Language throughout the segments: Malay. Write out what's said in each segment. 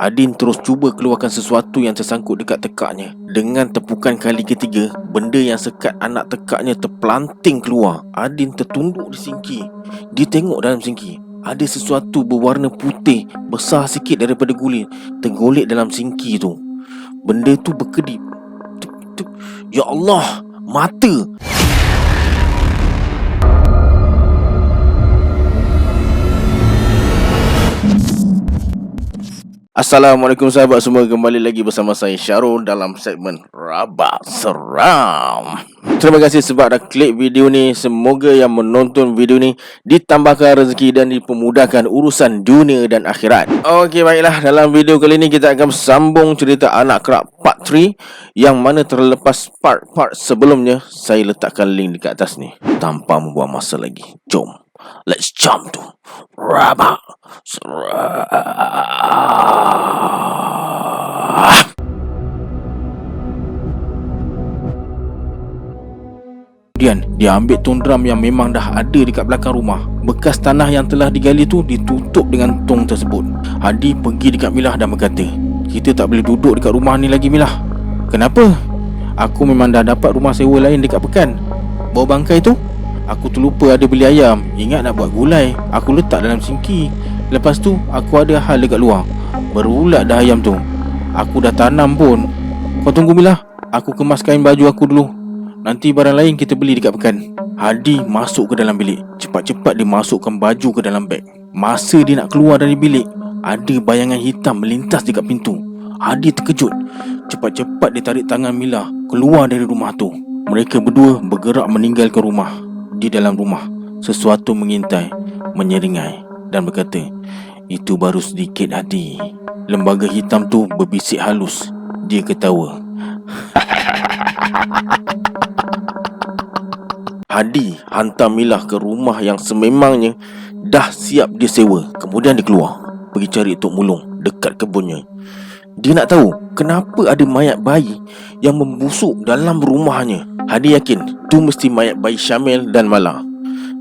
Adin terus cuba keluarkan sesuatu yang tersangkut dekat tekaknya. Dengan tepukan kali ketiga, benda yang sekat anak tekaknya terpelanting keluar. Adin tertunduk di sinki. Dia tengok dalam sinki. Ada sesuatu berwarna putih, besar sikit daripada guli, tergolek dalam sinki tu. Benda tu berkedip. Ya Allah, mata! Assalamualaikum sahabat semua, kembali lagi bersama saya Syarul dalam segmen Rabak Seram. Terima kasih sebab dah klik video ni. Semoga yang menonton video ni ditambahkan rezeki dan dipermudahkan urusan dunia dan akhirat. Okey, baiklah, dalam video kali ni kita akan sambung cerita Anak Kerak part 3, yang mana terlepas part-part sebelumnya. Saya letakkan link dekat atas ni. Tanpa membuang masa lagi, jom let's jump to Rabak Seram. Kemudian dia ambil tong drum yang memang dah ada dekat belakang rumah. Bekas tanah yang telah digali tu ditutup dengan tong tersebut. Hadi pergi dekat Milah dan berkata, "Kita tak boleh duduk dekat rumah ni lagi, Milah." "Kenapa?" "Aku memang dah dapat rumah sewa lain dekat Pekan. Bawa bangkai tu, aku terlupa ada beli ayam. Ingat nak buat gulai, aku letak dalam sinki. Lepas tu aku ada hal dekat luar. Berulat dah ayam tu. Aku dah tanam pun. Kau tunggu, Milah, aku kemas kain baju aku dulu. Nanti barang lain kita beli dekat Pekan." Hadi masuk ke dalam bilik. Cepat-cepat dia masukkan baju ke dalam beg. Masa dia nak keluar dari bilik, ada bayangan hitam melintas dekat pintu. Hadi terkejut. Cepat-cepat dia tarik tangan Milah keluar dari rumah tu. Mereka berdua bergerak meninggalkan rumah. Di dalam rumah, sesuatu mengintai, menyeringai dan berkata, "Itu baru sedikit, Hadi." Lembaga hitam tu berbisik halus. Dia ketawa. Hadi hantar Milah ke rumah yang sememangnya dah siap dia sewa. Kemudian dia keluar, pergi cari Tok Mulung dekat kebunnya. Dia nak tahu kenapa ada mayat bayi yang membusuk dalam rumahnya. Hadi yakin tu mesti mayat bayi Syamil dan Mala.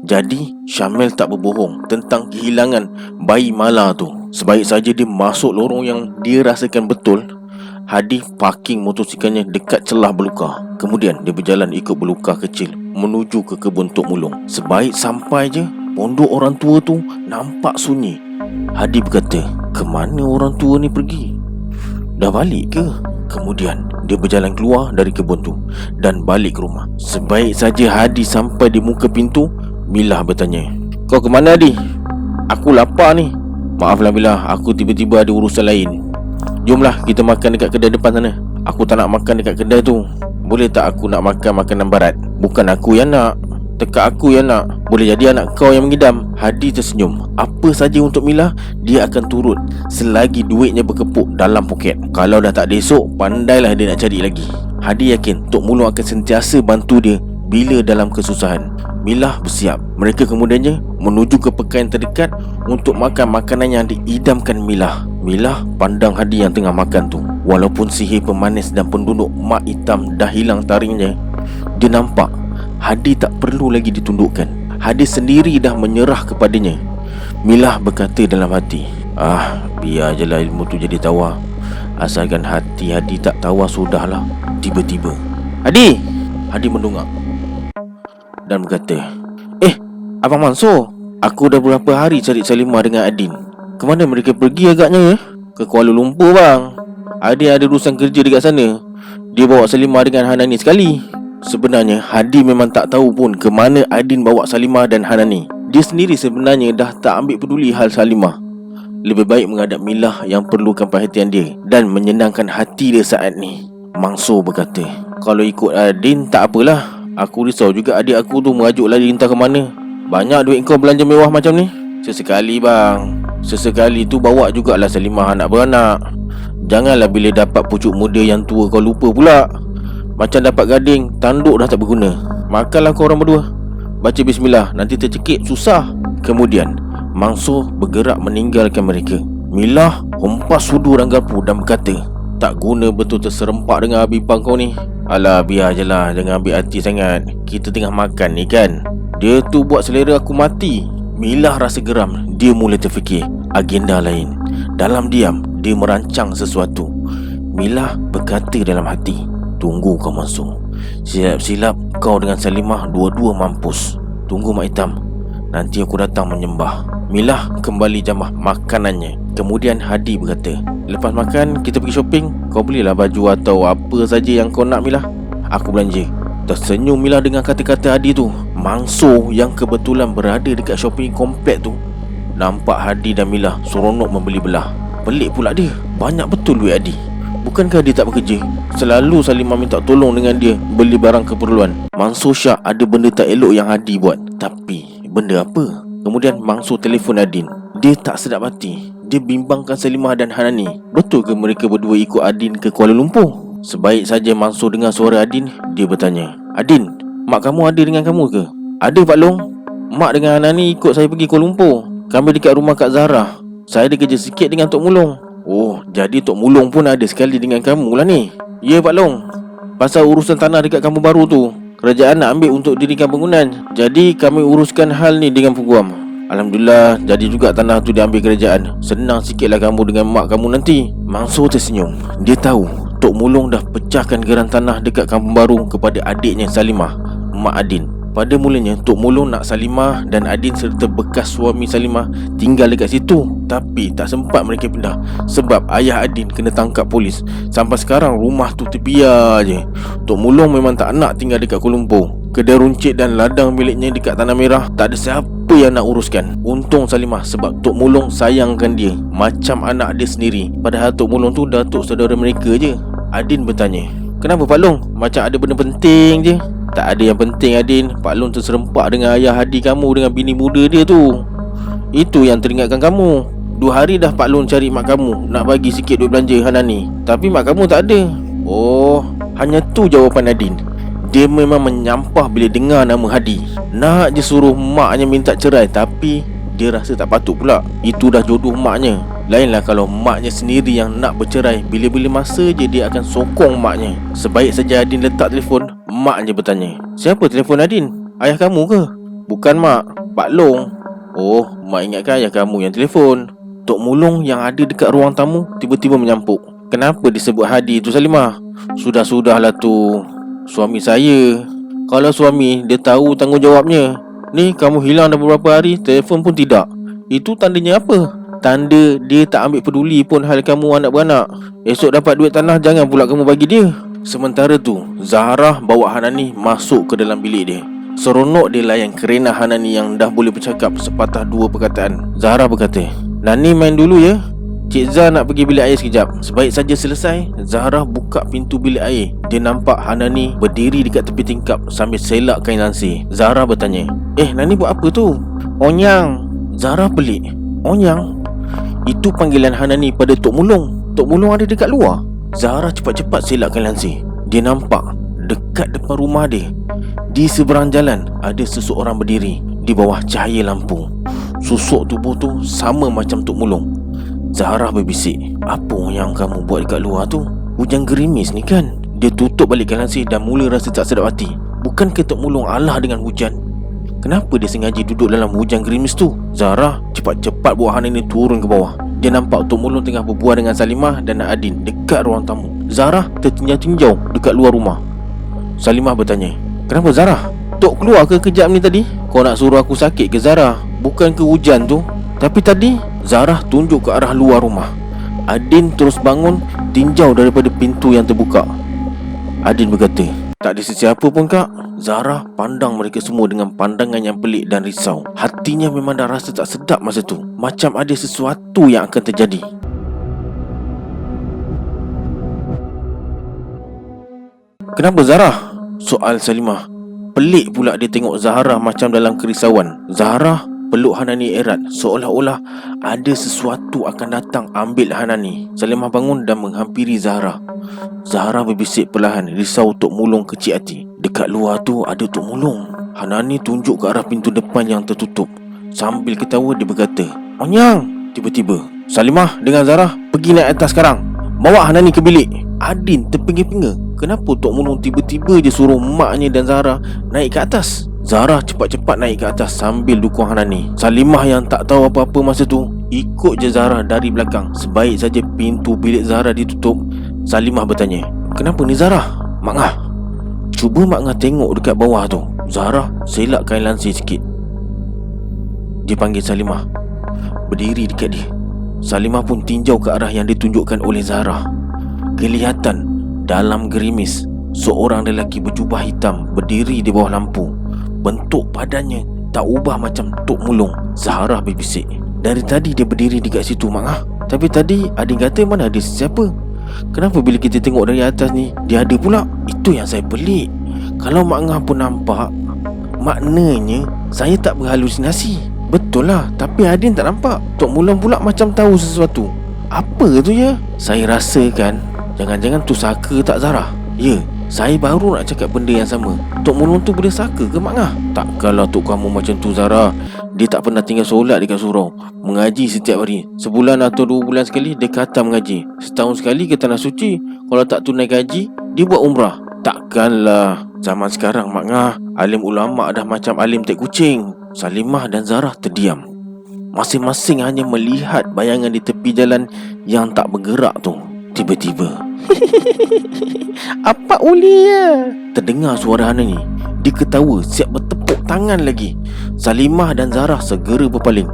Jadi Syamil tak berbohong tentang kehilangan bayi Mala tu. Sebaik saja dia masuk lorong yang dia rasakan betul. Hadi parking motosikalnya dekat celah belukar. Kemudian dia berjalan ikut belukar kecil menuju ke kebun Tok Mulung. Sebaik sampai je, pondok orang tua tu nampak sunyi. Hadi berkata, "Ke mana orang tua ni pergi? Dah balik ke?" Kemudian dia berjalan keluar dari kebun tu dan balik ke rumah. Sebaik saja Hadi sampai di muka pintu, Milah bertanya, "Kau ke mana, Hadi?" "Aku lapar ni." "Maaflah Milah, aku tiba-tiba ada urusan lain. Jomlah kita makan dekat kedai depan sana." "Aku tak nak makan dekat kedai tu. Boleh tak aku nak makan makanan barat?" "Bukan aku yang nak, tekak aku yang nak. Boleh jadi anak kau yang mengidam." Hadi tersenyum. Apa saja untuk Milah, dia akan turut selagi duitnya berkepuk dalam poket. Kalau dah tak ada esok, pandailah dia nak cari lagi. Hadi yakin Tok Mulung akan sentiasa bantu dia bila dalam kesusahan. Milah bersiap. Mereka kemudiannya menuju ke pekan terdekat untuk makan makanan yang diidamkan Milah. Milah pandang Hadi yang tengah makan tu. Walaupun sihir pemanis dan penduduk mak hitam dah hilang taringnya, dia nampak Hadi tak perlu lagi ditundukkan. Hadi sendiri dah menyerah kepadanya. Milah berkata dalam hati, biar je lah ilmu tu jadi tawar. Asalkan hati Hadi tak tawar sudahlah. Tiba-tiba Hadi mendongak dan berkata, Abang Mansur, aku dah berapa hari cari Salimah dengan Adin. Kemana mereka pergi agaknya ya?" "Ke Kuala Lumpur bang. Adin ada urusan kerja dekat sana. Dia bawa Salimah dengan Hanani sekali." Sebenarnya Hadi memang tak tahu pun ke mana Adin bawa Salimah dan Hanani. Dia sendiri sebenarnya dah tak ambil peduli hal Salimah. Lebih baik menghadap Milah yang perlukan perhatian dia dan menyenangkan hati dia saat ni. Mansur berkata, "Kalau ikut Adin tak apalah. Aku risau juga adik aku tu merajuk lari entah ke mana. Banyak duit kau belanja mewah macam ni." "Sesekali bang. Sesekali tu bawa jugalah Salimah anak beranak. Janganlah bila dapat pucuk muda yang tua kau lupa pula. Macam dapat gading, tanduk dah tak berguna. Makanlah kau orang berdua. Baca bismillah, nanti tercekik susah." Kemudian Mansur bergerak meninggalkan mereka. Milah humpas sudu orang garpu dan berkata, "Tak guna betul terserempak dengan habibang kau ni. Alah, biar je lah, jangan ambil hati sangat. Kita tengah makan ni kan. Dia tu buat selera aku mati." Milah rasa geram. Dia mula terfikir agenda lain. Dalam diam dia merancang sesuatu. Milah berkata dalam hati, "Tunggu kau Mansur. Silap-silap kau dengan Salimah dua-dua mampus. Tunggu Mak Hitam, nanti aku datang menyembah." Milah kembali jamah makanannya. Kemudian Hadi berkata, "Lepas makan kita pergi shopping. Kau belilah baju atau apa saja yang kau nak Milah. Aku belanja." Tersenyum Milah dengan kata-kata Hadi tu. Mansur yang kebetulan berada dekat shopping komplek tu nampak Hadi dan Milah seronok membeli belah. Pelik pula dia, banyak betul duit Hadi. Bukankah dia tak bekerja? Selalu Salimah minta tolong dengan dia beli barang keperluan. Mansur syak ada benda tak elok yang Hadi buat. Tapi benda apa? Kemudian Mansur telefon Adin. Dia tak sedap hati. Dia bimbangkan Salimah dan Hanani. Betul ke mereka berdua ikut Adin ke Kuala Lumpur? Sebaik saja Mansur dengar suara Adin, dia bertanya, "Adin, mak kamu ada dengan kamu ke?" "Ada Pak Long. Mak dengan Hanani ikut saya pergi Kuala Lumpur. Kami dekat rumah Kak Zahra. Saya ada kerja sikit dengan Tok Mulung." "Oh, jadi Tok Mulung pun ada sekali dengan kamu lah ni?" "Ya Pak Long. Pasal urusan tanah dekat kampung baru tu, kerajaan nak ambil untuk dirikan bangunan. Jadi kami uruskan hal ni dengan peguam. Alhamdulillah, jadi juga tanah tu diambil kerajaan. Senang sikitlah kamu dengan mak kamu nanti." Mansur tersenyum. Dia tahu Tok Mulung dah pecahkan geran tanah dekat kampung baru kepada adiknya Salimah, Mak Adin. Pada mulanya Tok Mulung nak Salimah dan Adin serta bekas suami Salimah tinggal dekat situ. Tapi tak sempat mereka pindah sebab ayah Adin kena tangkap polis. Sampai sekarang rumah tu terbiar je. Tok Mulung memang tak nak tinggal dekat Kuala Lumpur. Kedai runcit dan ladang miliknya dekat Tanah Merah tak ada siapa yang nak uruskan. Untung Salimah sebab Tok Mulung sayangkan dia macam anak dia sendiri. Padahal Tok Mulung tu datuk saudara mereka je. Adin bertanya, "Kenapa Pak Long? Macam ada benda penting je." "Tak ada yang penting Adin. Pak Long terserempak dengan ayah Hadi kamu dengan bini muda dia tu. Itu yang teringatkan kamu. 2 hari dah Pak Long cari mak kamu nak bagi sikit duit belanja Hanani, tapi mak kamu tak ada." "Oh, hanya tu jawapan Adin." Dia memang menyampah bila dengar nama Hadi. Nak je suruh maknya minta cerai, tapi dia rasa tak patut pula. Itu dah jodoh maknya. Lainlah kalau maknya sendiri yang nak bercerai. Bila-bila masa je dia akan sokong maknya. Sebaik saja Adin letak telefon, maknya bertanya, "Siapa telefon Adin? Ayah kamu ke?" "Bukan mak, Pak Long." "Oh, mak ingatkan ayah kamu yang telefon." Tok Mulung yang ada dekat ruang tamu tiba-tiba menyampuk. "Kenapa disebut Hadi tu Salimah?" "Sudah-sudahlah tu, suami saya. Kalau suami, dia tahu tanggungjawabnya. Ni kamu hilang dah beberapa hari, telefon pun tidak. Itu tandanya apa?" "Tanda dia tak ambil peduli pun hal kamu anak beranak. Esok dapat duit tanah, jangan pula kamu bagi dia." Sementara tu Zahra bawa Hanani masuk ke dalam bilik dia. Seronok dia layan kerena Hanani yang dah boleh bercakap sepatah dua perkataan. Zahra berkata, "Nani main dulu ya. Cik Zah nak pergi bilik air sekejap." Sebaik saja selesai, Zahra buka pintu bilik air. Dia nampak Hanani berdiri dekat tepi tingkap sambil selak kain lansir. Zahra bertanya, Nani buat apa tu?" "Onyang." Zahra pelik. "Onyang?" Itu panggilan Hanani pada Tok Mulung. Tok Mulung ada dekat luar. Zahra cepat-cepat selak kain lansir. Dia nampak dekat depan rumah dia, di seberang jalan, ada seseorang berdiri di bawah cahaya lampu. Susuk tubuh tu sama macam Tok Mulung. Zahra berbisik, "Apa yang kamu buat dekat luar tu? Hujan gerimis ni kan?" Dia tutup balik kain lansir dan mula rasa tak sedap hati. Bukankah Tok Mulung alah dengan hujan? Kenapa dia sengaja duduk dalam hujan gerimis tu? Zahra cepat-cepat bawa Hanani turun ke bawah. Dia nampak Tok Mulung tengah berbual dengan Salimah dan Adin dekat ruang tamu. Zahra tertinjau-tinjau dekat luar rumah. Salimah bertanya, "Kenapa Zahra? Tok keluar ke kejap ni tadi? Kau nak suruh aku sakit ke Zahra? Bukan ke hujan tu?" Tapi tadi Zahra tunjuk ke arah luar rumah. Adin terus bangun, tinjau daripada pintu yang terbuka. Adin berkata, "Tak ada sesiapa pun Kak." Zahra pandang mereka semua dengan pandangan yang pelik dan risau. Hatinya memang dah rasa tak sedap masa tu, macam ada sesuatu yang akan terjadi. "Kenapa Zahra?" soal Salimah. Pelik pula dia tengok Zahra macam dalam kerisauan. Zahra peluk Hanani erat, seolah-olah ada sesuatu akan datang ambil Hanani. Salimah bangun dan menghampiri Zahra. Zahra berbisik perlahan, risau Tok Mulung kecil hati. "Dekat luar tu ada Tok Mulung." Hanani tunjuk ke arah pintu depan yang tertutup. Sambil ketawa dia berkata, "Onyang!" Tiba-tiba Salimah dengan Zahra pergi naik atas sekarang. "Bawa Hanani ke bilik." Adin terpinga-pinga. Kenapa Tok Mulung tiba-tiba je suruh maknya dan Zahra naik ke atas? Zahra cepat-cepat naik ke atas sambil dukung Hanani. Salimah yang tak tahu apa-apa masa tu ikut je Zara dari belakang. Sebaik saja pintu bilik Zara ditutup, Salimah bertanya, "Kenapa ni Zara?" "Mak Ngah, cuba Mak Ngah tengok dekat bawah tu." Zara selak kain lansir sikit. Dia panggil Salimah berdiri dekat dia. Salimah pun tinjau ke arah yang ditunjukkan oleh Zara. Kelihatan dalam gerimis seorang lelaki berjubah hitam berdiri di bawah lampu. Bentuk badannya tak ubah macam Tok Mulung. Zahra berbisik, "Dari tadi dia berdiri dekat situ Mak Ngah. Tapi tadi Adin kata mana ada sesiapa. Kenapa bila kita tengok dari atas ni dia ada pula? Itu yang saya pelik. Kalau Mak Ngah pun nampak, maknanya saya tak berhalusinasi." "Betul lah, tapi Adin tak nampak. Tok Mulung pula macam tahu sesuatu. Apa tu ya?" "Saya rasakan jangan-jangan tu saka tak Zara?" "Ya, saya baru nak cakap benda yang sama. Tok Mulung tu boleh saka ke Mak Ngah?" "Takkanlah tok kamu macam tu Zara. Dia tak pernah tinggal solat dekat surau. Mengaji setiap hari. Sebulan atau 2 bulan sekali dia khatam mengaji. Setahun sekali ke tanah suci. Kalau tak tunai gaji, dia buat umrah." "Takkanlah. Zaman sekarang Mak Ngah, alim ulama' dah macam alim tek kucing." Salimah dan Zara terdiam. Masing-masing hanya melihat bayangan di tepi jalan yang tak bergerak tu. Tiba-tiba, "Apa ulia?" terdengar suara Hanani. Dia ketawa siap bertepuk tangan lagi. Salimah dan Zara segera berpaling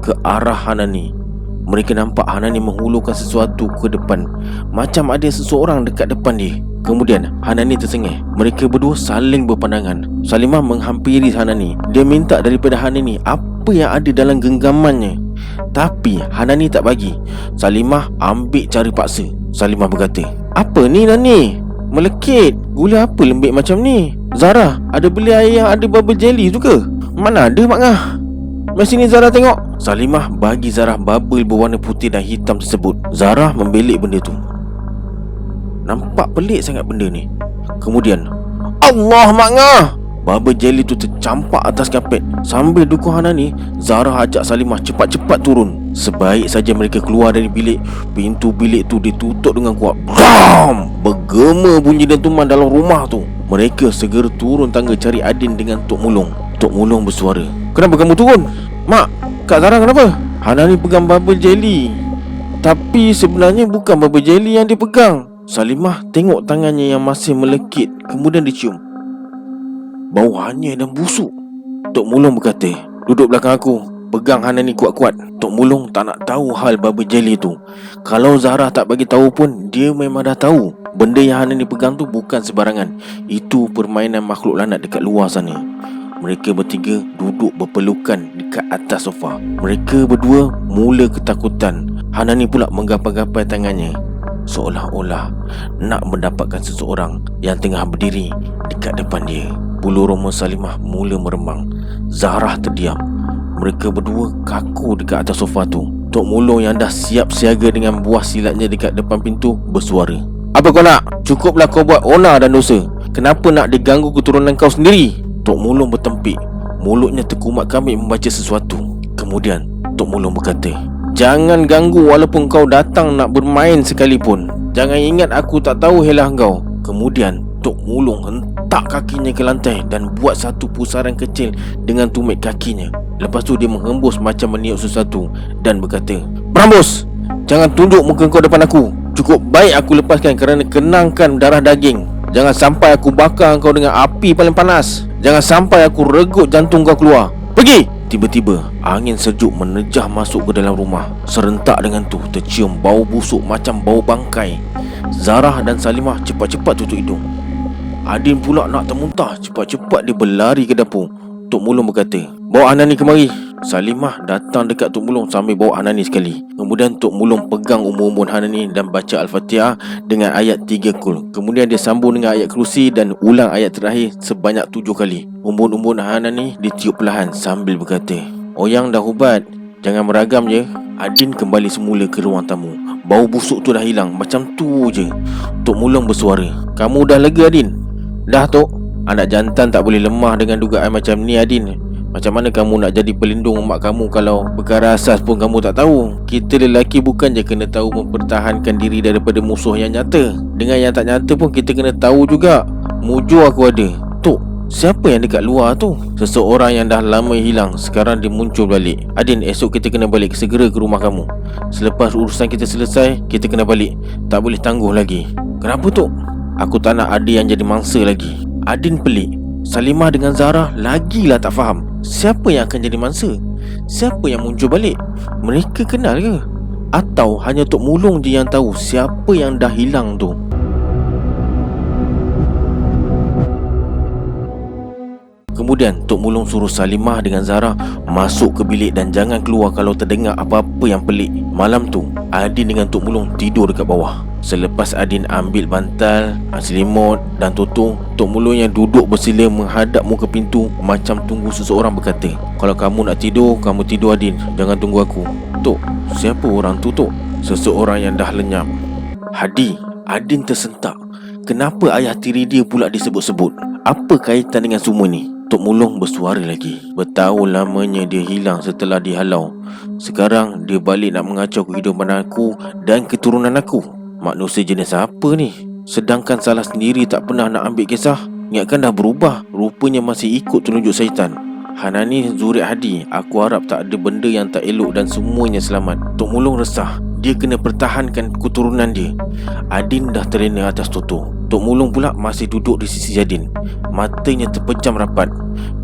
ke arah Hanani. Mereka nampak Hanani menghulurkan sesuatu ke depan, macam ada seseorang dekat depan dia. Kemudian Hanani tersengih. Mereka berdua saling berpandangan. Salimah menghampiri Hanani. Dia minta daripada Hanani apa yang ada dalam genggamannya, tapi Hanani tak bagi. Salimah ambil cara paksa. Salimah berkata, "Apa ni Nani? Melekit. Gula apa lembik macam ni? Zara, ada beli air yang ada bubble jelly tu ke?" "Mana ada Mak Ngah. Mari sini Zara tengok." Salimah bagi Zara bubble berwarna putih dan hitam tersebut. Zara membelik benda tu. Nampak pelik sangat benda ni. Kemudian, "Allah Mak Ngah!" Bubble jelly tu tercampak atas kapet. Sambil dukung Hanani, Zara ajak Salimah cepat-cepat turun. Sebaik saja mereka keluar dari bilik, pintu bilik tu ditutup dengan kuat. Bram! Bergema bunyi dentuman dalam rumah tu. Mereka segera turun tangga cari Adin dengan Tok Mulung. Tok Mulung bersuara, "Kenapa kamu turun?" "Mak, Kak Zara kenapa?" "Hanani pegang bubble jelly." "Tapi sebenarnya bukan bubble jelly yang dia pegang." Salimah tengok tangannya yang masih melekit. Kemudian dicium. Bau hanyir dan busuk. Tok Mulung berkata, "Duduk belakang aku. Pegang Hanani kuat-kuat." Tok Mulung tak nak tahu hal bubble jelly tu. Kalau Zara tak bagi tahu pun, dia memang dah tahu. Benda yang Hanani pegang tu bukan sebarangan. Itu permainan makhluk lanat dekat luar sana. Mereka bertiga duduk berpelukan dekat atas sofa. Mereka berdua mula ketakutan. Hanani pula menggapai-gapai tangannya, seolah-olah nak mendapatkan seseorang yang tengah berdiri dekat depan dia. Bulu roma Salimah mula meremang. Zahra terdiam. Mereka berdua kaku dekat atas sofa tu. Tok Mulung yang dah siap siaga dengan buah silatnya dekat depan pintu bersuara, "Apa kau nak? Cukuplah kau buat onar dan dosa. Kenapa nak diganggu keturunan kau sendiri?" Tok Mulung bertempik. Mulutnya terkumat kami membaca sesuatu. Kemudian Tok Mulung berkata, "Jangan ganggu walaupun kau datang nak bermain sekalipun. Jangan ingat aku tak tahu helah kau." Kemudian Tok Mulung hentak kakinya ke lantai dan buat satu pusaran kecil dengan tumit kakinya. Lepas tu dia menghembus macam meniup sesuatu dan berkata, "Berambus! Jangan tunjuk muka kau depan aku. Cukup baik aku lepaskan kerana kenangkan darah daging. Jangan sampai aku bakar kau dengan api paling panas. Jangan sampai aku regut jantung kau keluar. Pergi!" Tiba-tiba angin sejuk menerjah masuk ke dalam rumah. Serentak dengan tu tercium bau busuk macam bau bangkai. Zarah dan Salimah cepat-cepat tutup hidung. Adin pula nak termuntah. Cepat-cepat dia berlari ke dapur. Tok Mulung berkata, "Bawa Hanani kemari." Salimah datang dekat Tok Mulung sambil bawa Hanani sekali. Kemudian Tok Mulung pegang umur-umur Hanani dan baca Al-Fatihah dengan ayat 3 kul. Kemudian dia sambung dengan ayat kursi dan ulang ayat terakhir sebanyak 7 kali. Umur-umur Hanani ditiup perlahan sambil berkata, "Oyang dah ubat, jangan meragam je." Adin kembali semula ke ruang tamu. Bau busuk tu dah hilang. Macam tu je. Tok Mulung bersuara, "Kamu dah lega Adin?" "Dah Tok. Anak jantan tak boleh lemah dengan dugaan macam ni Adin. Macam mana kamu nak jadi pelindung mak kamu kalau perkara asas pun kamu tak tahu? Kita lelaki bukan je kena tahu mempertahankan diri daripada musuh yang nyata. Dengan yang tak nyata pun kita kena tahu juga. Mujur aku ada." "Tok, Siapa yang dekat luar tu? Seseorang yang dah lama hilang, sekarang dia muncul balik. Adin, esok kita kena balik segera ke rumah kamu. Selepas urusan kita selesai, kita kena balik. Tak boleh tangguh lagi. Kenapa tu? Aku tak nak ada yang jadi mangsa lagi. Adin pelik. Salimah dengan Zara lagilah tak faham. Siapa yang akan jadi mangsa? Siapa yang muncul balik? Mereka kenal ke? Atau hanya Tok Mulung je yang tahu siapa yang dah hilang tu? Kemudian Tok Mulung suruh Salimah dengan Zara masuk ke bilik dan jangan keluar kalau terdengar apa-apa yang pelik. Malam tu Adin dengan Tok Mulung tidur dekat bawah. Selepas Adin ambil bantal, selimut dan Toto, Tok Mulung yang duduk bersila menghadap muka pintu macam tunggu seseorang berkata, "Kalau kamu nak tidur, kamu tidur Adin, jangan tunggu aku." "Tok, siapa orang tu Tok?" "Seseorang yang dah lenyap." "Hadi." Adin tersentak. Kenapa ayah tiri dia pula disebut-sebut? Apa kaitan dengan semua ni? Tok Mulung bersuara lagi. "Bertahun lamanya dia hilang setelah dihalau. Sekarang dia balik nak mengacau kehidupan aku dan keturunan aku. Manusia jenis apa ni? Sedangkan salah sendiri tak pernah nak ambil kisah. Ingatkan dah berubah, rupanya masih ikut telunjuk syaitan." "Hanani, Zuriat Hadi, aku harap tak ada benda yang tak elok dan semuanya selamat." Tok Mulung resah. Dia kena pertahankan keturunan dia. Adin dah terlena atas Toto. Tok Mulung pula masih duduk di sisi Adin. Matanya terpejam rapat.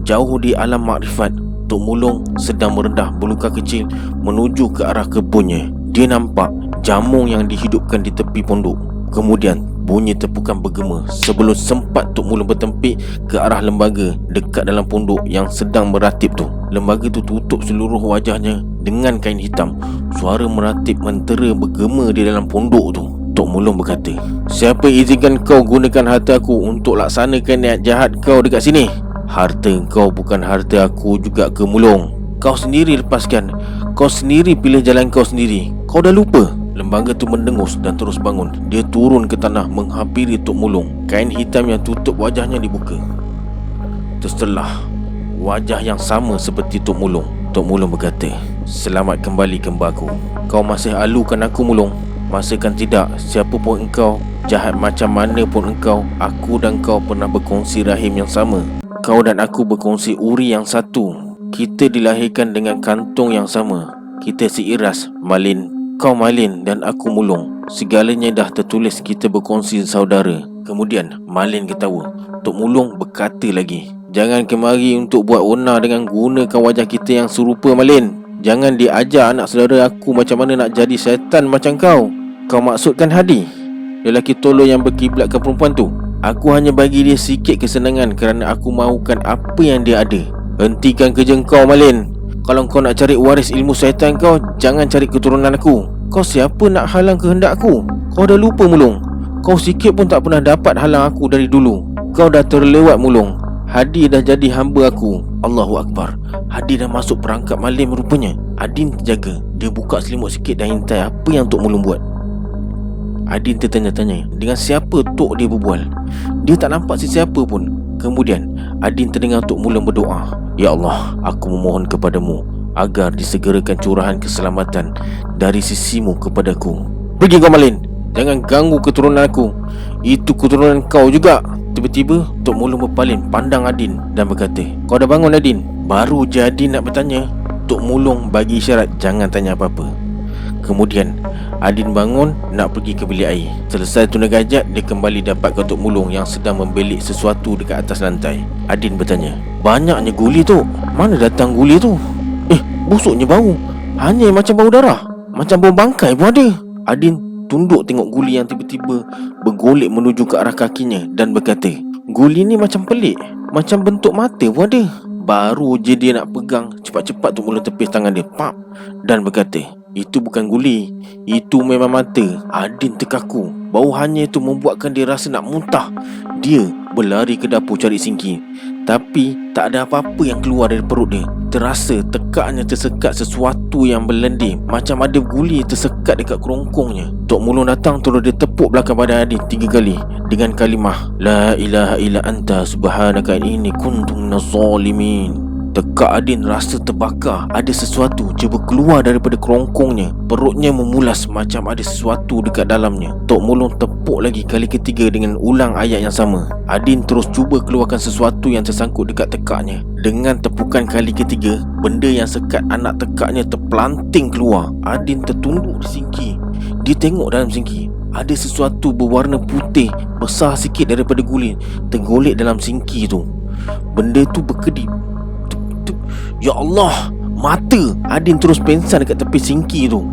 Jauh di alam makrifat, Tok Mulung sedang merendah belukar kecil menuju ke arah kebunnya. Dia nampak jamung yang dihidupkan di tepi pondok. Kemudian bunyi tepukan bergema sebelum sempat Tok Mulung bertempik ke arah lembaga dekat dalam pondok yang sedang meratip tu. Lembaga tu tutup seluruh wajahnya dengan kain hitam. Suara meratip mentera bergema di dalam pondok tu. Tok Mulung berkata, "Siapa izinkan kau gunakan harta aku untuk laksanakan niat jahat kau dekat sini?" "Harta kau bukan harta aku juga ke Mulung. Kau sendiri lepaskan. Kau sendiri pilih jalan kau sendiri. Kau dah lupa?" Lembaga tu mendengus dan terus bangun. Dia turun ke tanah menghampiri Tok Mulung. Kain hitam yang tutup wajahnya dibuka. Terselah wajah yang sama seperti Tok Mulung. Tok Mulung berkata, "Selamat kembali kembarku. Kau masih alukan aku Mulung? Masakan tidak, siapa pun engkau, jahat macam mana pun engkau, aku dan kau pernah berkongsi rahim yang sama. Kau dan aku berkongsi uri yang satu. Kita dilahirkan dengan kantong yang sama. Kita seiras, Malin. Kau Malin dan aku Mulung. Segalanya dah tertulis, kita berkongsi saudara." Kemudian Malin ketawa. Tok Mulung berkata lagi, "Jangan kemari untuk buat onar dengan gunakan wajah kita yang serupa Malin. Jangan diajar anak saudara aku macam mana nak jadi syaitan macam kau." "Kau maksudkan Hadi, lelaki tolol yang berkiblatkan perempuan tu?" "Aku hanya bagi dia sikit kesenangan kerana aku mahukan apa yang dia ada." "Hentikan kerja kau Malin. Kalau kau nak cari waris ilmu syaitan kau, jangan cari keturunan aku. Kau siapa nak halang kehendak aku? Kau dah lupa Mulung? Kau sikit pun tak pernah dapat halang aku dari dulu. Kau dah terlewat Mulung. Hadi dah jadi hamba aku." Allahu Akbar. Hadi dah masuk perangkap Malin rupanya. Adin terjaga. Dia buka selimut sikit dan intai apa yang Tok Mulung buat. Adin tertanya-tanya, dengan siapa Tok dia berbual? Dia tak nampak sesiapa pun. Kemudian Adin terdengar Tok Mulung berdoa, "Ya Allah, aku memohon kepadamu agar disegerakan curahan keselamatan dari sisimu kepadaku." "Pergi kau Malin, jangan ganggu keturunan aku. Itu keturunan kau juga." Tiba-tiba Tok Mulung berpaling pandang Adin dan berkata, "Kau dah bangun Adin?" Baru je Adin nak bertanya, Tok Mulung bagi isyarat jangan tanya apa-apa. Kemudian Adin bangun nak pergi ke bilik air. Selesai tunang hajat, dia kembali dapatkan Tok Mulung yang sedang membelik sesuatu dekat atas lantai. Adin bertanya, "Banyaknya guli tu. Mana datang guli tu? Busuknya bau. Hanya macam bau darah. Macam bau bangkai pun ada." Adin tunduk tengok guli yang tiba-tiba bergolek menuju ke arah kakinya dan berkata, "Guli ni macam pelik. Macam bentuk mata pun ada." Baru je dia nak pegang, cepat-cepat Tok Mulung tepis tangan dia, pap, dan berkata, "Itu bukan guli, itu memang mata." Adin terkaku. Bau hanya itu membuatkan dia rasa nak muntah. Dia berlari ke dapur cari sinki, tapi tak ada apa-apa yang keluar dari perut dia. Terasa tekaknya tersekat sesuatu yang berlendir, macam ada guli tersekat dekat kerongkongnya. Tok Mulung datang terus dia tepuk belakang badan Adin 3 kali dengan kalimah, "La ilaha illa anta subhanaka inni kuntu minaz zalimin." Tekak Adin rasa terbakar. Ada sesuatu cuba keluar daripada kerongkongnya. Perutnya memulas macam ada sesuatu dekat dalamnya. Tok Mulung tepuk lagi kali ketiga dengan ulang ayat yang sama. Adin terus cuba keluarkan sesuatu yang tersangkut dekat tekaknya. Dengan tepukan kali ketiga, benda yang sekat anak tekaknya terpelanting keluar. Adin tertunduk di sinki. Dia tengok dalam sinki. Ada sesuatu berwarna putih besar sikit daripada gulin tergolek dalam sinki tu. Benda tu berkedip. Ya Allah, mata! Adin terus pengsan dekat tepi sinki tu.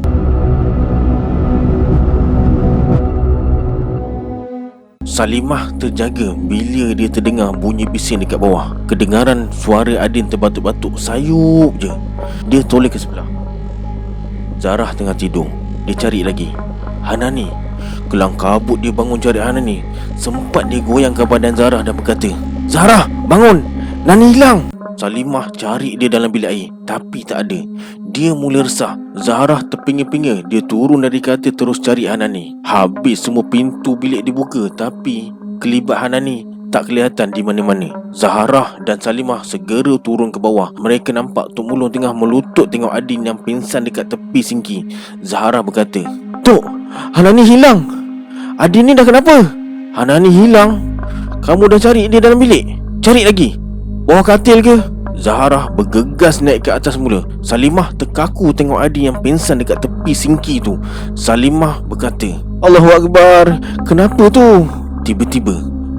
Salimah terjaga bila dia terdengar bunyi bising dekat bawah. Kedengaran suara Adin terbatuk-batuk, sayup je. Dia toleh ke sebelah. Zarah tengah tidur. Dia cari lagi. Hanani. Kelang kabut dia bangun cari Hanani. Sempat dia goyangkan badan Zarah dan berkata, Zarah, bangun! Nani hilang! Salimah cari dia dalam bilik air, tapi tak ada. Dia mula resah. Zarah terpinga-pinga. Dia turun dari katil terus cari Hanani. Habis semua pintu bilik dibuka, tapi kelibat Hanani tak kelihatan di mana-mana. Zahrah dan Salimah segera turun ke bawah. Mereka nampak Tok Mulung tengah melutut tengok Adin yang pingsan dekat tepi sinki. Zahrah berkata, Tok, Hanani hilang. Adin ni dah kenapa? Hanani hilang? Kamu dah cari dia dalam bilik? Cari lagi. Bawah katil ke? Zahrah bergegas naik ke atas mula. Salimah terkaku tengok Adin yang pingsan dekat tepi sinki tu. Salimah berkata, Allahu Akbar, kenapa tu? Tiba-tiba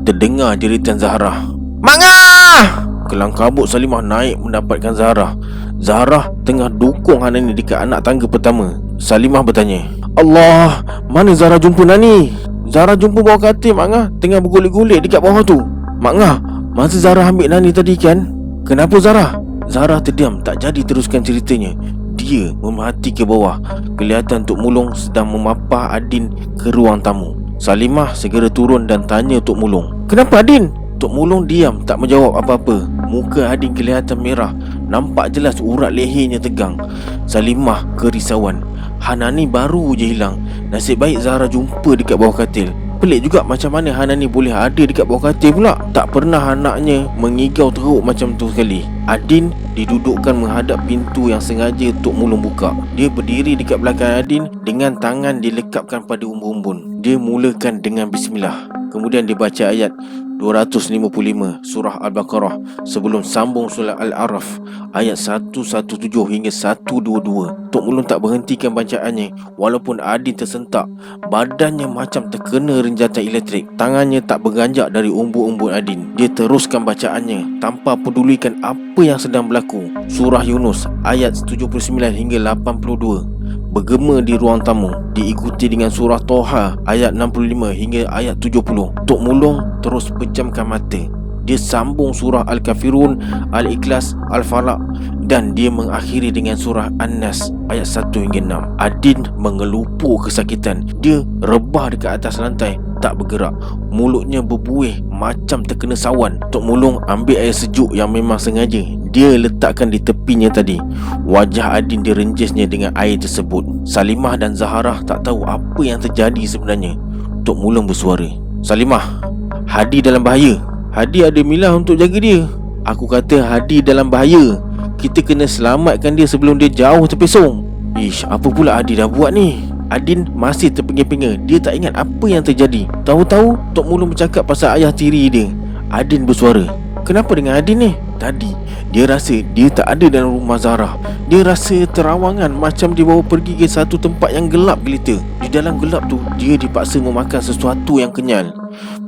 terdengar jeritan Zahrah. Mak Ngah! Kelang kabut Salimah naik mendapatkan Zahrah. Zahrah tengah dukung Hanani dekat anak tangga pertama. Salimah bertanya, Allah, mana Zahrah jumpa Nani? Zahrah jumpa bawah katil Mak Ngah, tengah bergolek-golek dekat bawah tu. Mak Ngah, masa Zahrah ambil Nani tadi kan? Kenapa Zahrah? Zahrah terdiam, tak jadi teruskan ceritanya. Dia memerhati ke bawah. Kelihatan Tok Mulung sedang memapah Adin ke ruang tamu. Salimah segera turun dan tanya Tok Mulung, kenapa Adin? Tok Mulung diam, tak menjawab apa-apa. Muka Adin kelihatan merah. Nampak jelas urat lehernya tegang. Salimah kerisauan. Hanani baru je hilang. Nasib baik Zahrah jumpa dekat bawah katil. Pelik juga macam mana Hanani boleh ada dekat bawah katil pula. Tak pernah anaknya mengigau teruk macam tu sekali. Adin didudukkan menghadap pintu yang sengaja Tok Mulung buka. Dia berdiri dekat belakang Adin dengan tangan dilekapkan pada umbun-umbun. Dia mulakan dengan bismillah. Kemudian dia baca ayat 255 surah Al-Baqarah sebelum sambung surah Al-Araf ayat 117 hingga 122. Tok Mulung tak berhentikan bacaannya walaupun Adin tersentak. Badannya macam terkena renjatan elektrik. Tangannya tak berganjak dari umbun-umbun Adin. Dia teruskan bacaannya tanpa pedulikan apa yang sedang berlaku. Surah Yunus ayat 79 hingga 82 bergema di ruang tamu, diikuti dengan surah Toha ayat 65 hingga ayat 70. Tok Mulung terus pejamkan mata. Dia sambung surah Al-Kafirun, Al-Ikhlas, Al-Falaq dan dia mengakhiri dengan surah An-Nas ayat 1 hingga 6. Adin mengelupur kesakitan. Dia rebah dekat atas lantai, tak bergerak. Mulutnya berbuih macam terkena sawan. Tok Mulung ambil air sejuk yang memang sengaja dia letakkan di tepinya tadi. Wajah Adin direnjisnya dengan air tersebut. Salimah dan Zahrah tak tahu apa yang terjadi sebenarnya. Tok Mulung bersuara, Salimah, Hadi dalam bahaya. Hadi ada Milah untuk jaga dia. Aku kata Hadi dalam bahaya. Kita kena selamatkan dia sebelum dia jauh terpesong. Ish, apa pula Hadi dah buat ni? Adin masih terpinga-pinga. Dia tak ingat apa yang terjadi. Tahu-tahu Tok Mulung bercakap pasal ayah tiri dia. Adin bersuara, kenapa dengan Adin ni? Tadi dia rasa dia tak ada dalam rumah Zahrah. Dia rasa terawangan macam dibawa pergi ke satu tempat yang gelap gelita. Di dalam gelap tu dia dipaksa memakan sesuatu yang kenyal,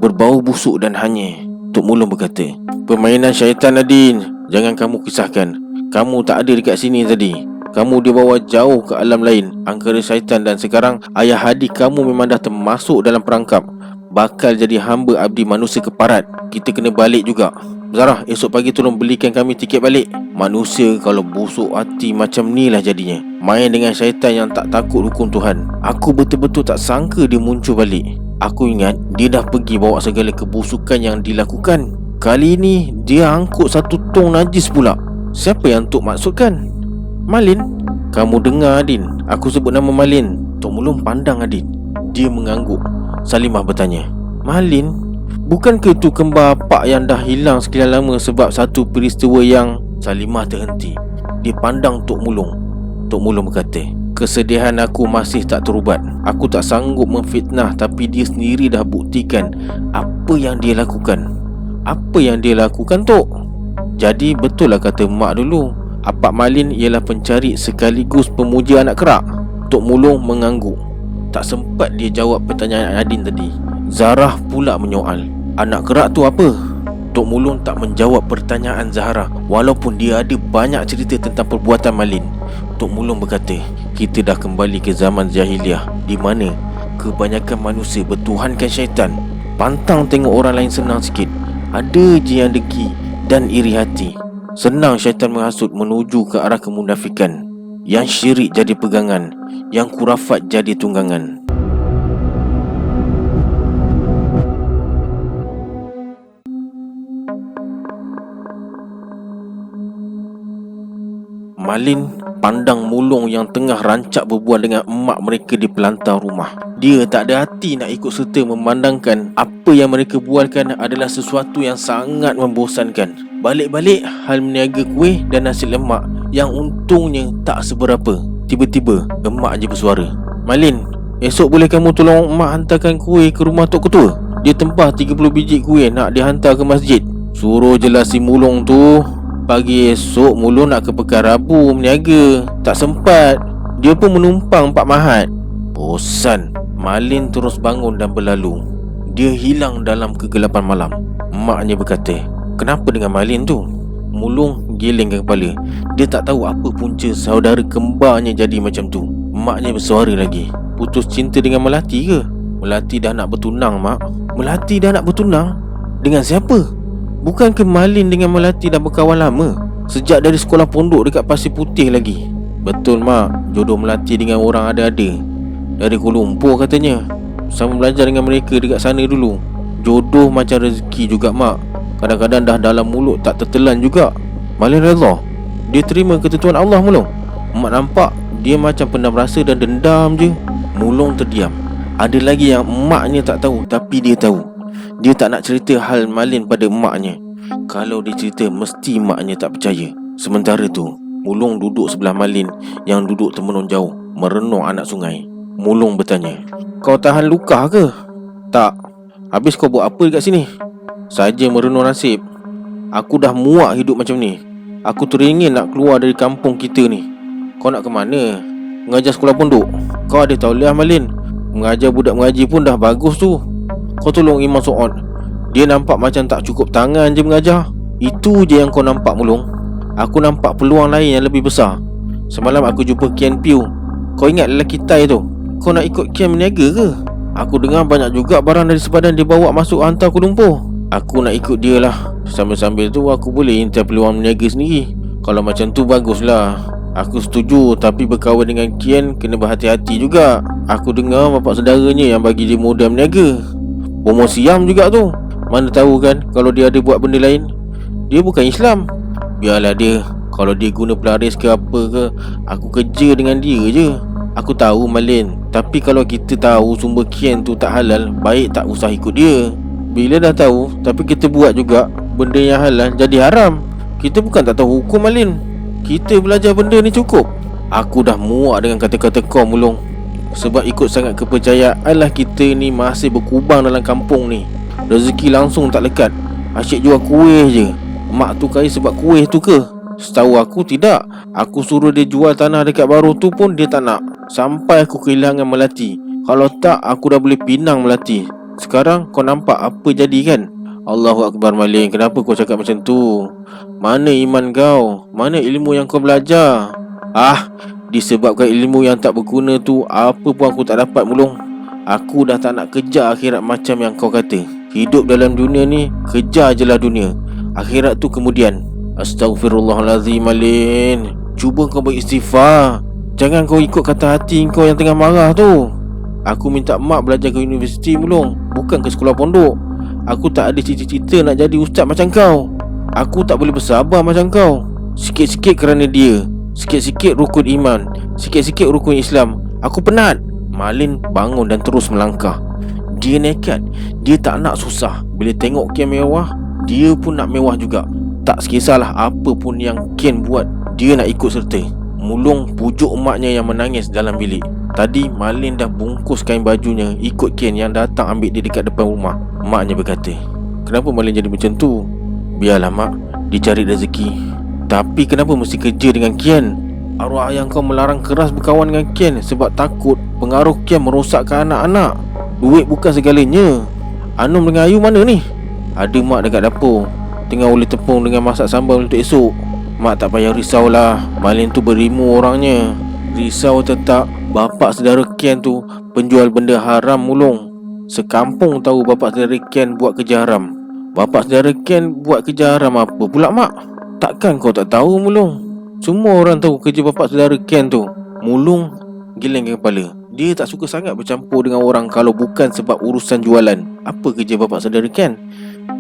berbau busuk dan hanyir. Tok Mulung berkata, permainan syaitan Adin. Jangan kamu kisahkan. Kamu tak ada dekat sini tadi. Kamu dibawa jauh ke alam lain, angkara syaitan, dan sekarang ayah Hadi kamu memang dah termasuk dalam perangkap. Bakal jadi hamba abdi manusia keparat. Kita kena balik juga. Zahrah, esok pagi tolong belikan kami tiket balik. Manusia kalau busuk hati macam ni lah jadinya. Main dengan syaitan yang tak takut hukum Tuhan. Aku betul-betul tak sangka dia muncul balik. Aku ingat dia dah pergi bawa segala kebusukan yang dilakukan. Kali ni dia angkut satu tong najis pula. Siapa yang Tok maksudkan? Malin? Kamu dengar Adin, aku sebut nama Malin. Tok Mulung pandang Adin. Dia mengangguk. Salimah bertanya, Malin? Bukankah itu kembar pak yang dah hilang sekian lama sebab satu peristiwa yang Salimah terhenti. Dia pandang Tok Mulung. Tok Mulung berkata, kesedihan aku masih tak terubat. Aku tak sanggup memfitnah, tapi dia sendiri dah buktikan apa yang dia lakukan. Apa yang dia lakukan, Tok? Jadi betul lah kata mak dulu, Apak Malin ialah pencari sekaligus pemuja anak kerak. Tok Mulung mengangguk. Tak sempat dia jawab pertanyaan Adin tadi. Zarah pula menyoal, anak kerak tu apa? Tok Mulung tak menjawab pertanyaan Zahra, walaupun dia ada banyak cerita tentang perbuatan Malin. Tok Mulung berkata, kita dah kembali ke zaman jahiliah, di mana kebanyakan manusia bertuhankan syaitan. Pantang tengok orang lain senang sikit. Ada je yang dengki dan iri hati. Senang syaitan menghasut menuju ke arah kemunafikan. Yang syirik jadi pegangan, yang kurafat jadi tunggangan. Malin pandang Mulung yang tengah rancak berbual dengan emak mereka di pelantar rumah. Dia tak ada hati nak ikut serta memandangkan apa yang mereka bualkan adalah sesuatu yang sangat membosankan. Balik-balik hal meniaga kuih dan nasi lemak yang untungnya tak seberapa. Tiba-tiba emak je bersuara, Malin, esok boleh kamu tolong emak hantarkan kuih ke rumah Tok Ketua? Dia tempah 30 biji kuih nak dihantar ke masjid. Suruh jelas si Mulung tu. Pagi esok Mulung nak ke Pekan Rabu meniaga, tak sempat. Dia pun menumpang Pak Mahat. Bosan. Malin terus bangun dan berlalu. Dia hilang dalam kegelapan malam. Maknya berkata, kenapa dengan Malin tu? Mulung gelengkan kepala. Dia tak tahu apa punca saudara kembarnya jadi macam tu. Maknya bersuara lagi, putus cinta dengan Melati ke? Melati dah nak bertunang, Mak. Melati dah nak bertunang? Dengan siapa? Bukankah Malin dengan Melati dah berkawan lama? Sejak dari sekolah pondok dekat Pasir Putih lagi. Betul, Mak. Jodoh Melati dengan orang ada-ada dari Kuala Lumpur katanya. Sama belajar dengan mereka dekat sana dulu. Jodoh macam rezeki juga, Mak. Kadang-kadang dah dalam mulut tak tertelan juga. Malin redha. Dia terima ketentuan Allah, Mulung. Mak nampak dia macam pendam rasa dan dendam je. Mulung terdiam. Ada lagi yang emaknya tak tahu, tapi dia tahu. Dia tak nak cerita hal Malin pada emaknya. Kalau dia cerita, mesti emaknya tak percaya. Sementara tu, Mulung duduk sebelah Malin yang duduk termenung jauh, merenung anak sungai. Mulung bertanya, kau tahan luka ke? Tak. Habis kau buat apa dekat sini? Saja merenung nasib. Aku dah muak hidup macam ni. Aku teringin nak keluar dari kampung kita ni. Kau nak ke mana? Mengajar sekolah pondok? Kau ada tauliah, Malin. Mengajar budak mengaji pun dah bagus tu. Kau tolong Imam Su'ad. Dia nampak macam tak cukup tangan je mengajar. Itu je yang kau nampak, Mulung. Aku nampak peluang lain yang lebih besar. Semalam aku jumpa Kian Piu. Kau ingat lelaki Thai tu? Kau nak ikut Kian berniaga ke? Aku dengar banyak juga barang dari sepadan dia bawa masuk hantar Kuala Lumpur. Aku nak ikut dia lah. Sambil-sambil tu aku boleh intai peluang berniaga sendiri. Kalau macam tu baguslah. Aku setuju, tapi berkawan dengan Kian kena berhati-hati juga. Aku dengar bapak saudaranya yang bagi dia modal berniaga. Bomo siam juga tu. Mana tahu kan kalau dia ada buat benda lain. Dia bukan Islam. Biarlah dia. Kalau dia guna pelaris ke apa ke, aku kerja dengan dia je. Aku tahu, Malin. Tapi kalau kita tahu sumber Kian tu tak halal, baik tak usah ikut dia. Bila dah tahu, tapi kita buat juga benda yang halal, jadi haram. Kita bukan tak tahu hukum, Malin. Kita belajar benda ni cukup. Aku dah muak dengan kata-kata kau, Mulung. Sebab ikut sangat kepercayaan lah kita ni masih berkubang dalam kampung ni. Rezeki langsung tak lekat. Asyik jual kuih je. Mak tu kaya sebab kuih tu ke? Setahu aku tidak. Aku suruh dia jual tanah dekat Baru tu pun dia tak nak. Sampai aku kehilangan Melati. Kalau tak, aku dah boleh pinang Melati. Sekarang kau nampak apa jadi kan? Allahu Akbar, Malin. Kenapa kau cakap macam tu? Mana iman kau? Mana ilmu yang kau belajar? Disebabkan ilmu yang tak berguna tu, apa pun aku tak dapat, Mulung. Aku dah tak nak kejar akhirat macam yang kau kata. Hidup dalam dunia ni, kejar je lah dunia. Akhirat tu kemudian. Astaghfirullahalazim, Malin. Cuba kau beristighfar. Jangan kau ikut kata hati kau yang tengah marah tu. Aku minta mak belajar ke universiti, Mulung, bukan ke sekolah pondok. Aku tak ada cita-cita nak jadi ustaz macam kau. Aku tak boleh bersabar macam kau. Sikit-sikit kerana dia, sikit-sikit rukun iman, sikit-sikit rukun Islam. Aku penat. Malin bangun dan terus melangkah. Dia nekat. Dia tak nak susah. Bila tengok Kian mewah, dia pun nak mewah juga. Tak kisahlah apa pun yang Ken buat, dia nak ikut serta. Mulung pujuk emaknya yang menangis dalam bilik. Tadi Malin dah bungkus kain bajunya ikut Ken yang datang ambil dia dekat depan rumah. Maknya berkata, "Kenapa Malin jadi macam tu?" "Biarlah mak, dia cari rezeki." "Tapi kenapa mesti kerja dengan Ken? Arwah ayah kau melarang keras berkawan dengan Ken sebab takut pengaruh Ken merosakkan anak-anak. Duit bukan segalanya. Anom dengan Ayu mana ni?" "Ada mak dekat dapur, tengah uli tepung dengan masak sambal untuk esok." "Mak tak payah risaulah, Malin tu berilmu orangnya." "Risau tetap. Bapak saudara Ken tu penjual benda haram Mulung. Sekampung tahu bapak saudara Ken buat kerja haram." "Bapak saudara Ken buat kerja haram apa pula mak?" "Takkan kau tak tahu Mulung? Semua orang tahu kerja bapak saudara Ken tu." Mulung geleng kepala. Dia tak suka sangat bercampur dengan orang kalau bukan sebab urusan jualan. Apa kerja bapak saudara Ken?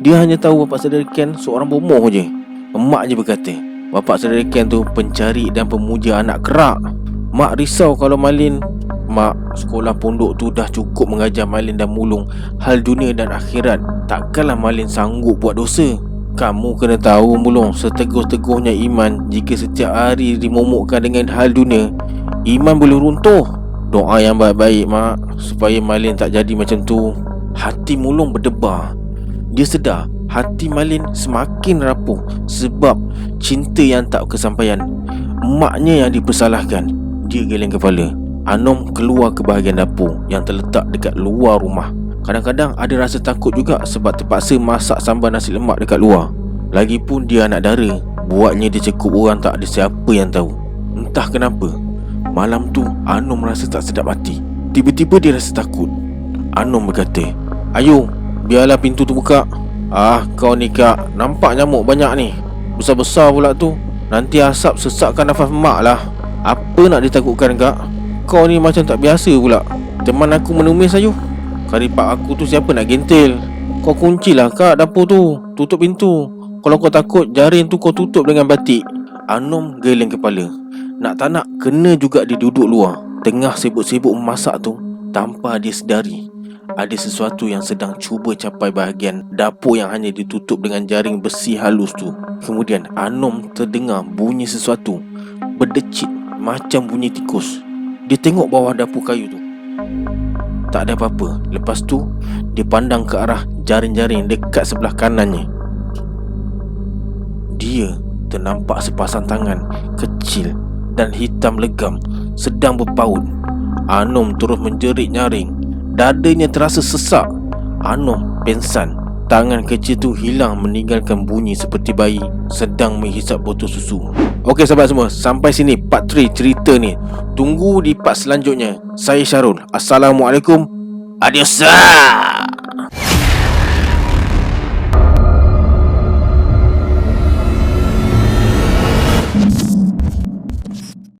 Dia hanya tahu bapak saudara Ken seorang bomoh je. Emaknya berkata, bapak saudara Ken tu pencari dan pemuja anak kerak. Mak risau kalau Malin. "Mak, sekolah pondok tu dah cukup mengajar Malin dan Mulung hal dunia dan akhirat. Takkanlah Malin sanggup buat dosa." "Kamu kena tahu Mulung, seteguh-teguhnya iman, jika setiap hari dimomokkan dengan hal dunia, iman boleh runtuh. Doa yang baik-baik mak, supaya Malin tak jadi macam tu." Hati Mulung berdebar. Dia sedar hati Malin semakin rapuh sebab cinta yang tak kesampaian. Emaknya yang dipersalahkan. Dia geleng kepala. Anom keluar ke bahagian dapur yang terletak dekat luar rumah. Kadang-kadang ada rasa takut juga sebab terpaksa masak sambal nasi lemak dekat luar. Lagipun dia anak dara, buatnya dia cekup orang tak ada siapa yang tahu. Entah kenapa, malam tu Anom rasa tak sedap hati. Tiba-tiba dia rasa takut. Anom berkata, "Ayu, biarlah pintu tu buka." "Ah, kau ni kak, nampak nyamuk banyak ni. Besar-besar pula tu. Nanti asap sesakkan nafas mak lah." "Apa nak ditakutkan kak? Kau ni macam tak biasa pula. Teman aku menumis Ayu. Karipak aku tu siapa nak gentil. Kau kuncilah kak dapur tu. Tutup pintu. Kalau kau takut, jaring tu kau tutup dengan batik." Anom geleng kepala. Nak tak nak, kena juga dia duduk luar. Tengah sibuk-sibuk memasak tu, tanpa dia sedari, ada sesuatu yang sedang cuba capai bahagian dapur yang hanya ditutup dengan jaring besi halus tu. Kemudian Anom terdengar bunyi sesuatu berdecit macam bunyi tikus. Dia tengok bawah dapur kayu tu. Tak ada apa-apa. Lepas tu dia pandang ke arah jaring-jaring dekat sebelah kanannya. Dia ternampak sepasang tangan kecil dan hitam legam sedang berpaut. Anom terus menjerit nyaring. Dadanya terasa sesak. Anom pengsan. Tangan kecil tu hilang meninggalkan bunyi seperti bayi sedang menghisap botol susu. Okey sahabat semua, sampai sini part 3 cerita ni. Tunggu di part selanjutnya. Saya Syarul. Assalamualaikum. Adios.